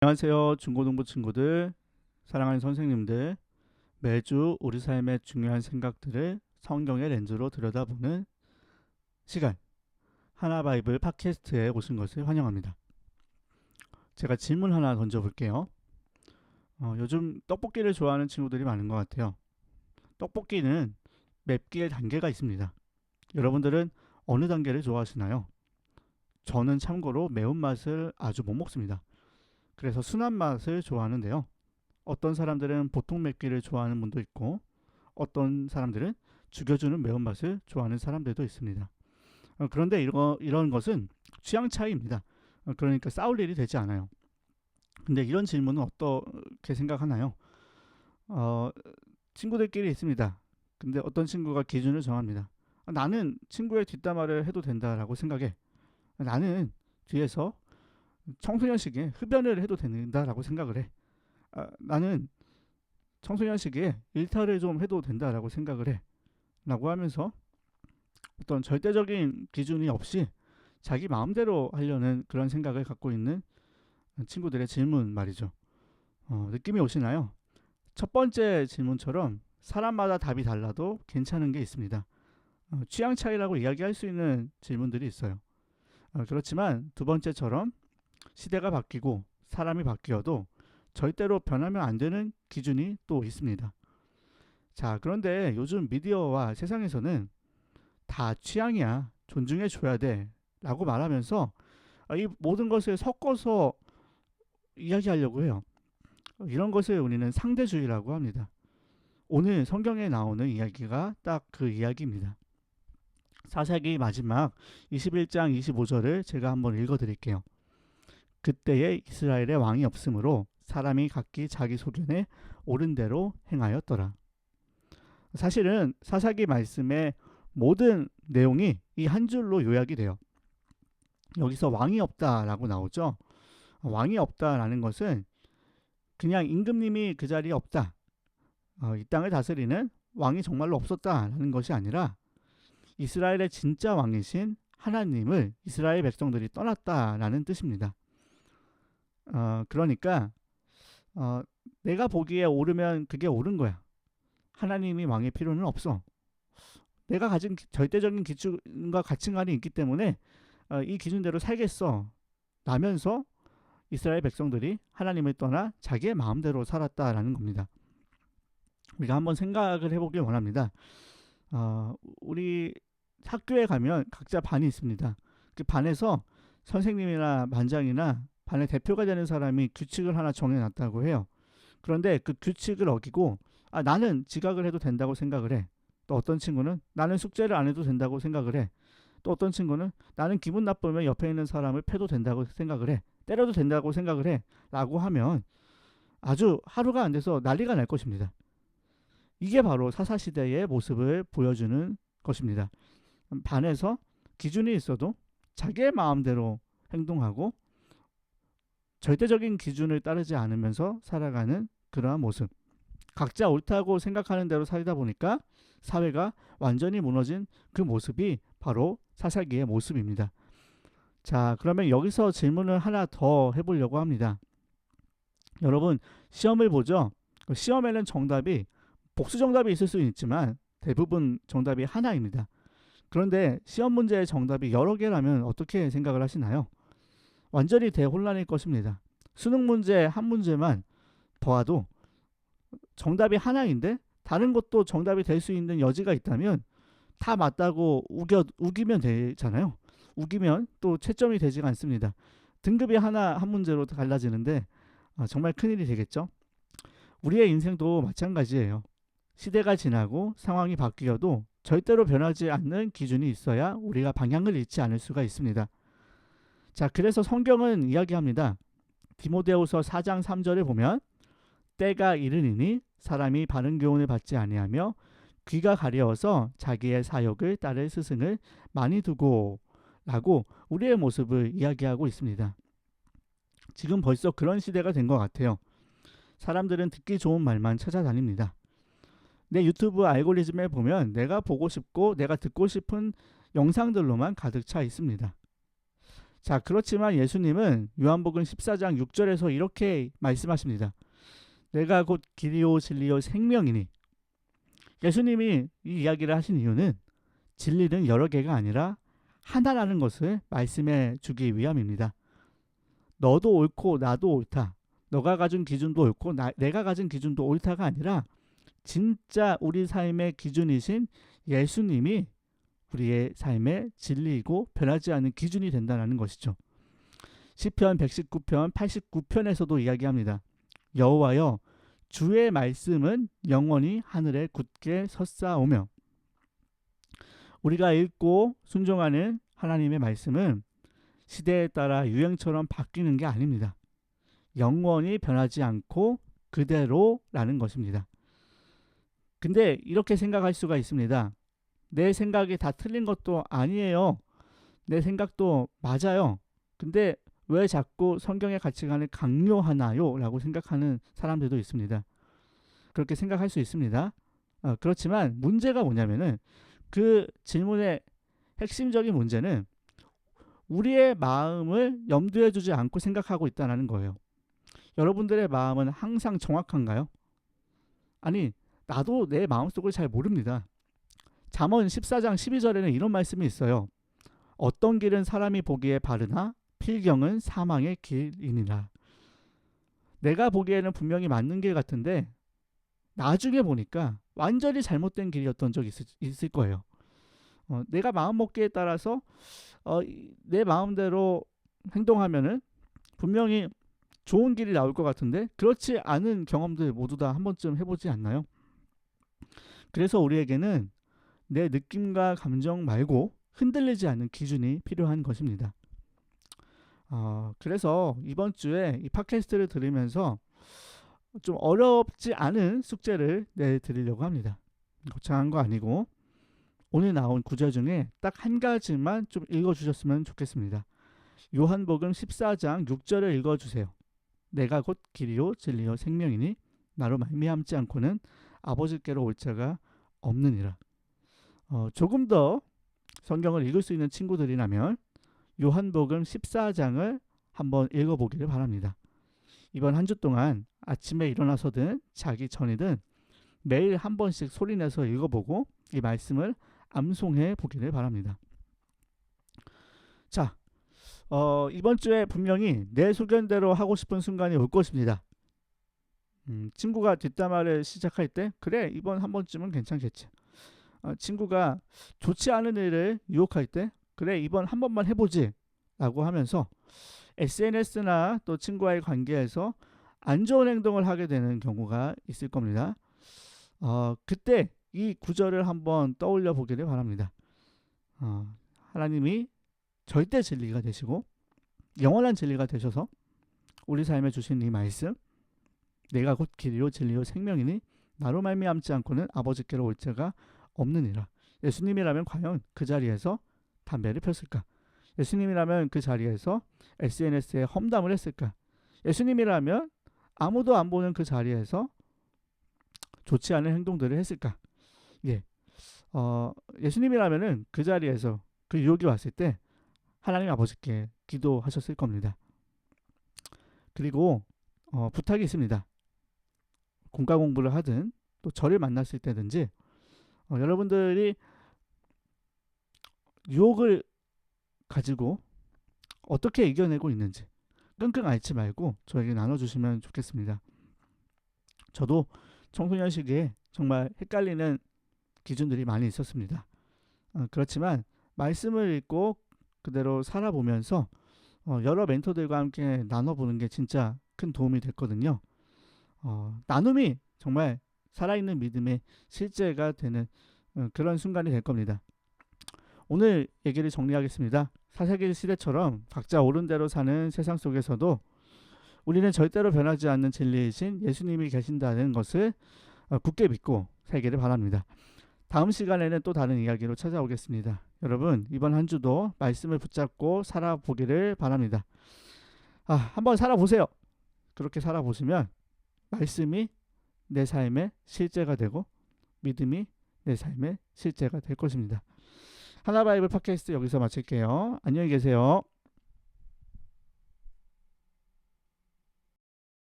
안녕하세요. 중고등부 친구들, 사랑하는 선생님들. 매주 우리 삶의 중요한 생각들을 성경의 렌즈로 들여다보는 시간, 하나바이블 팟캐스트에 오신 것을 환영합니다. 제가 질문 하나 던져볼게요. 요즘 떡볶이를 좋아하는 친구들이 많은 것 같아요. 떡볶이는 맵기의 단계가 있습니다. 여러분들은 어느 단계를 좋아하시나요? 저는 참고로 매운맛을 아주 못 먹습니다. 그래서 순한 맛을 좋아하는데요. 어떤 사람들은 보통 맵기를 좋아하는 분도 있고, 어떤 사람들은 죽여주는 매운맛을 좋아하는 사람들도 있습니다. 그런데 이런 것은 취향 차이입니다. 그러니까 싸울 일이 되지 않아요. 근데 이런 질문은 어떻게 생각하나요? 어, 친구들끼리 있습니다. 근데 어떤 친구가 기준을 정합니다. 나는 친구의 뒷담화를 해도 된다라고 생각해. 나는 뒤에서 청소년 시기에 흡연을 해도 된다라고 생각을 해. 나는 청소년 시기에 일탈을 좀 해도 된다라고 생각을 해. 라고 하면서 어떤 절대적인 기준이 없이 자기 마음대로 하려는 그런 생각을 갖고 있는 친구들의 질문 말이죠. 느낌이 오시나요? 첫 번째 질문처럼 사람마다 답이 달라도 괜찮은 게 있습니다. 취향 차이라고 이야기할 수 있는 질문들이 있어요. 그렇지만 두 번째처럼 시대가 바뀌고 사람이 바뀌어도 절대로 변하면 안 되는 기준이 또 있습니다. 자, 그런데 요즘 미디어와 세상에서는 다 취향이야, 존중해 줘야 돼 라고 말하면서 이 모든 것을 섞어서 이야기하려고 해요. 이런 것을 우리는 상대주의라고 합니다. 오늘 성경에 나오는 이야기가 딱 그 이야기입니다. 사사기 마지막 21장 25절을 제가 한번 읽어드릴게요. 그때에 이스라엘의 왕이 없으므로 사람이 각기 자기 소견에 옳은 대로 행하였더라. 사실은 사사기 말씀의 모든 내용이 이 한 줄로 요약이 돼요. 여기서 왕이 없다라고 나오죠. 왕이 없다라는 것은 그냥 임금님이 그 자리에 없다. 이 땅을 다스리는 왕이 정말로 없었다라는 것이 아니라 이스라엘의 진짜 왕이신 하나님을 이스라엘 백성들이 떠났다라는 뜻입니다. 그러니까 내가 보기에 옳으면 그게 옳은 거야. 하나님이 왕의 필요는 없어. 내가 가진 절대적인 기준과 가치관이 있기 때문에 이 기준대로 살겠어. 라면서 이스라엘 백성들이 하나님을 떠나 자기의 마음대로 살았다라는 겁니다. 우리가 한번 생각을 해보길 원합니다. 우리 학교에 가면 각자 반이 있습니다. 그 반에서 선생님이나 반장이나 반의 대표가 되는 사람이 규칙을 하나 정해놨다고 해요. 그런데 그 규칙을 어기고 나는 지각을 해도 된다고 생각을 해. 또 어떤 친구는 나는 숙제를 안 해도 된다고 생각을 해. 또 어떤 친구는 나는 기분 나쁘면 옆에 있는 사람을 패도 된다고 생각을 해. 때려도 된다고 생각을 해. 라고 하면 아주 하루가 안 돼서 난리가 날 것입니다. 이게 바로 사사시대의 모습을 보여주는 것입니다. 반에서 기준이 있어도 자기의 마음대로 행동하고 절대적인 기준을 따르지 않으면서 살아가는 그러한 모습. 각자 옳다고 생각하는 대로 살다 보니까 사회가 완전히 무너진 그 모습이 바로 사사기의 모습입니다. 자, 그러면 여기서 질문을 하나 더 해보려고 합니다. 여러분, 시험을 보죠? 시험에는 정답이 복수 정답이 있을 수 있지만 대부분 정답이 하나입니다. 그런데 시험 문제의 정답이 여러 개라면 어떻게 생각을 하시나요? 완전히 대혼란일 것입니다. 수능 문제 한 문제만 더해도 정답이 하나인데 다른 것도 정답이 될 수 있는 여지가 있다면 다 맞다고 우기면 되잖아요. 우기면 또 채점이 되지가 않습니다. 등급이 하나 한 문제로 갈라지는데 정말 큰일이 되겠죠. 우리의 인생도 마찬가지예요. 시대가 지나고 상황이 바뀌어도 절대로 변하지 않는 기준이 있어야 우리가 방향을 잃지 않을 수가 있습니다. 자, 그래서 성경은 이야기합니다. 디모데후서 4장 3절에 보면 때가 이르니니 사람이 바른 교훈을 받지 아니하며 귀가 가려워서 자기의 사욕을 따를 스승을 많이 두고 라고 우리의 모습을 이야기하고 있습니다. 지금 벌써 그런 시대가 된 것 같아요. 사람들은 듣기 좋은 말만 찾아다닙니다. 내 유튜브 알고리즘에 보면 내가 보고 싶고 내가 듣고 싶은 영상들로만 가득 차 있습니다. 자, 그렇지만 예수님은 요한복음 14장 6절에서 이렇게 말씀하십니다. 내가 곧 길이요 진리요 생명이니. 예수님이 이 이야기를 하신 이유는 진리는 여러 개가 아니라 하나라는 것을 말씀해 주기 위함입니다. 너도 옳고 나도 옳다. 너가 가진 기준도 옳고 내가 가진 기준도 옳다가 아니라 진짜 우리 삶의 기준이신 예수님이 우리의 삶의 진리이고 변하지 않는 기준이 된다는 것이죠. 시편 119편 89편에서도 이야기합니다. 여호와여 주의 말씀은 영원히 하늘에 굳게 섰사오며. 우리가 읽고 순종하는 하나님의 말씀은 시대에 따라 유행처럼 바뀌는 게 아닙니다. 영원히 변하지 않고 그대로라는 것입니다. 근데 이렇게 생각할 수가 있습니다. 내 생각이 다 틀린 것도 아니에요. 내 생각도 맞아요. 근데 왜 자꾸 성경의 가치관을 강요하나요? 라고 생각하는 사람들도 있습니다. 그렇게 생각할 수 있습니다. 그렇지만 문제가 뭐냐면은 그 질문의 핵심적인 문제는 우리의 마음을 염두에 두지 않고 생각하고 있다는 거예요. 여러분들의 마음은 항상 정확한가요? 아니, 나도 내 마음속을 잘 모릅니다. 잠언 14장 12절에는 이런 말씀이 있어요. 어떤 길은 사람이 보기에 바르나 필경은 사망의 길이니라. 내가 보기에는 분명히 맞는 길 같은데 나중에 보니까 완전히 잘못된 길이었던 적이 있을 거예요. 내가 마음먹기에 따라서 내 마음대로 행동하면은 분명히 좋은 길이 나올 것 같은데 그렇지 않은 경험들 모두 다 한 번쯤 해보지 않나요? 그래서 우리에게는 내 느낌과 감정 말고 흔들리지 않는 기준이 필요한 것입니다. 그래서 이번 주에 이 팟캐스트를 들으면서 좀 어렵지 않은 숙제를 내드리려고 합니다. 거창한 거 아니고 오늘 나온 구절 중에 딱 한 가지만 좀 읽어주셨으면 좋겠습니다. 요한복음 14장 6절을 읽어주세요. 내가 곧 길이요 진리요 생명이니 나로 말미암지 않고는 아버지께로 올 자가 없느니라. 조금 더 성경을 읽을 수 있는 친구들이라면 요한복음 14장을 한번 읽어보기를 바랍니다. 이번 한 주 동안 아침에 일어나서든 자기 전이든 매일 한 번씩 소리내서 읽어보고 이 말씀을 암송해 보기를 바랍니다. 자, 이번 주에 분명히 내 소견대로 하고 싶은 순간이 올 것입니다. 친구가 뒷담화를 시작할 때 그래 이번 한 번쯤은 괜찮겠지. 친구가 좋지 않은 일을 유혹할 때 그래 이번 한 번만 해보지 라고 하면서 SNS나 또 친구와의 관계에서 안 좋은 행동을 하게 되는 경우가 있을 겁니다. 그때 이 구절을 한번 떠올려 보기를 바랍니다. 하나님이 절대 진리가 되시고 영원한 진리가 되셔서 우리 삶에 주신 이 말씀 내가 곧 길이요 진리요 생명이니 나로 말미암지 않고는 아버지께로 올 자가 없느니라. 예수님이라면 과연 그 자리에서 담배를 폈을까? 예수님이라면 그 자리에서 SNS에 험담을 했을까? 예수님이라면 아무도 안 보는 그 자리에서 좋지 않은 행동들을 했을까? 예수님이라면은 그 자리에서 그 유혹이 왔을 때 하나님 아버지께 기도하셨을 겁니다. 그리고 부탁이 있습니다. 공과 공부를 하든 또 저를 만났을 때든지 여러분들이 유혹을 가지고 어떻게 이겨내고 있는지 끙끙 앓지 말고 저에게 나눠주시면 좋겠습니다. 저도 청소년 시기에 정말 헷갈리는 기준들이 많이 있었습니다. 그렇지만 말씀을 읽고 그대로 살아보면서 여러 멘토들과 함께 나눠보는 게 진짜 큰 도움이 됐거든요. 나눔이 정말 살아있는 믿음의 실제가 되는 그런 순간이 될 겁니다. 오늘 얘기를 정리하겠습니다. 사사기 시대처럼 각자 옳은 대로 사는 세상 속에서도 우리는 절대로 변하지 않는 진리이신 예수님이 계신다는 것을 굳게 믿고 살기를 바랍니다. 다음 시간에는 또 다른 이야기로 찾아오겠습니다. 여러분 이번 한 주도 말씀을 붙잡고 살아보기를 바랍니다. 한번 살아보세요. 그렇게 살아보시면 말씀이 내 삶의 실제가 되고 믿음이 내 삶의 실제가 될 것입니다. 하나바이블 팟캐스트 여기서 마칠게요. 안녕히 계세요.